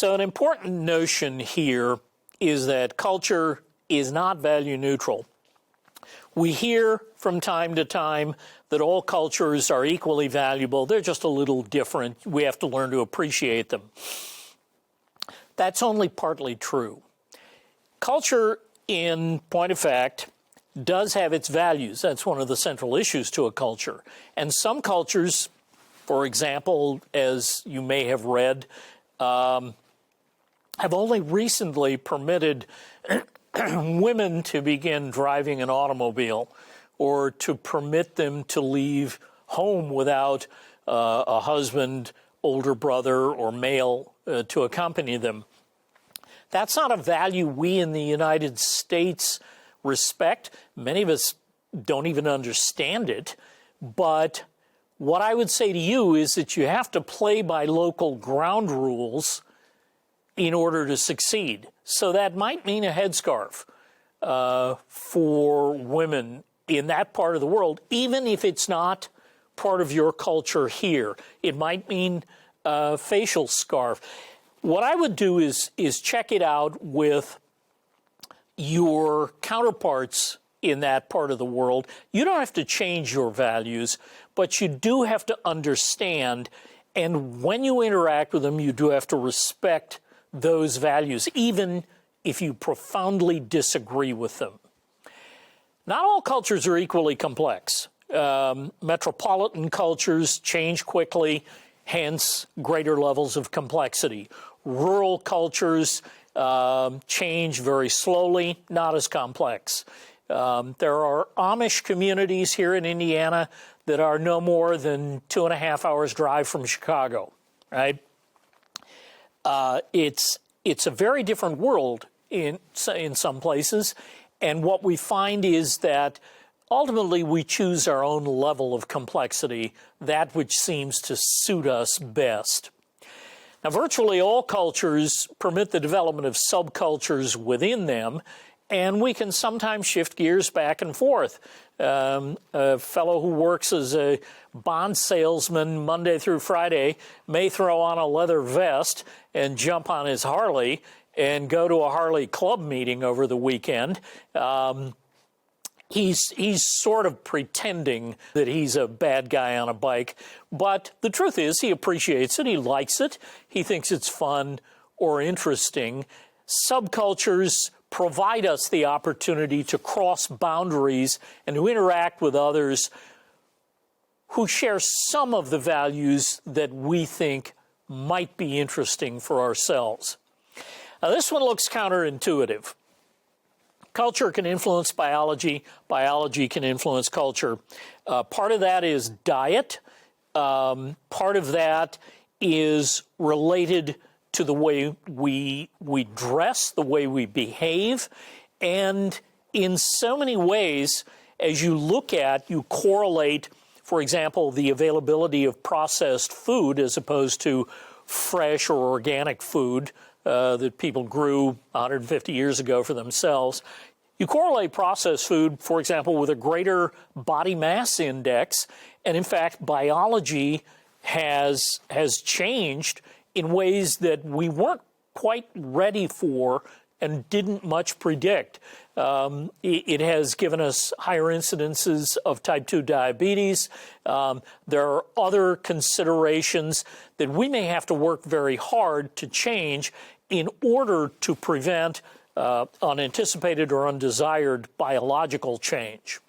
So an important notion here is that culture is not value neutral. We hear from time to time that all cultures are equally valuable. They're just a little different. We have to learn to appreciate them. That's only partly true. Culture, in point of fact, does have its values. That's one of the central issues to a culture. And some cultures, for example, as you may have read, have only recently permitted women to begin driving an automobile, or to permit them to leave home without a husband, older brother, or male to accompany them. That's not a value we in the United States respect. Many of us don't even understand it. But what I would say to you is that you have to play by local ground rules in order to succeed. So that might mean a headscarf for women in that part of the world, even if it's not part of your culture here. It might mean a facial scarf. What I would do is check it out with your counterparts in that part of the world. You don't have to change your values, but you do have to understand, and when you interact with them, you do have to respect those values, even if you profoundly disagree with them. Not all cultures are equally complex. Metropolitan cultures change quickly, hence greater levels of complexity. Rural cultures change very slowly, not as complex. There are Amish communities here in Indiana that are no more than 2.5 hours drive from Chicago, right? It's a very different world in some places, and what we find is that ultimately we choose our own level of complexity, that which seems to suit us best. Now, virtually all cultures permit the development of subcultures within them, and we can sometimes shift gears back and forth. A fellow who works as a bond salesman Monday through Friday may throw on a leather vest and jump on his Harley and go to a Harley club meeting over the weekend. He's sort of pretending that he's a bad guy on a bike, but the truth is he appreciates it, he likes it, he thinks it's fun or interesting. Subcultures provide us the opportunity to cross boundaries and to interact with others who share some of the values that we think might be interesting for ourselves. Now, this one looks counterintuitive. Culture can influence biology. Biology can influence culture. Part of that is diet. Part of that is related to the way we dress, the way we behave. And in so many ways, as you look at, you correlate, for example, the availability of processed food as opposed to fresh or organic food that people grew 150 years ago for themselves. You correlate processed food, for example, with a greater body mass index, and in fact, biology has changed in ways that we weren't quite ready for and didn't much predict. It has given us higher incidences of type 2 diabetes. There are other considerations that we may have to work very hard to change in order to prevent unanticipated or undesired biological change.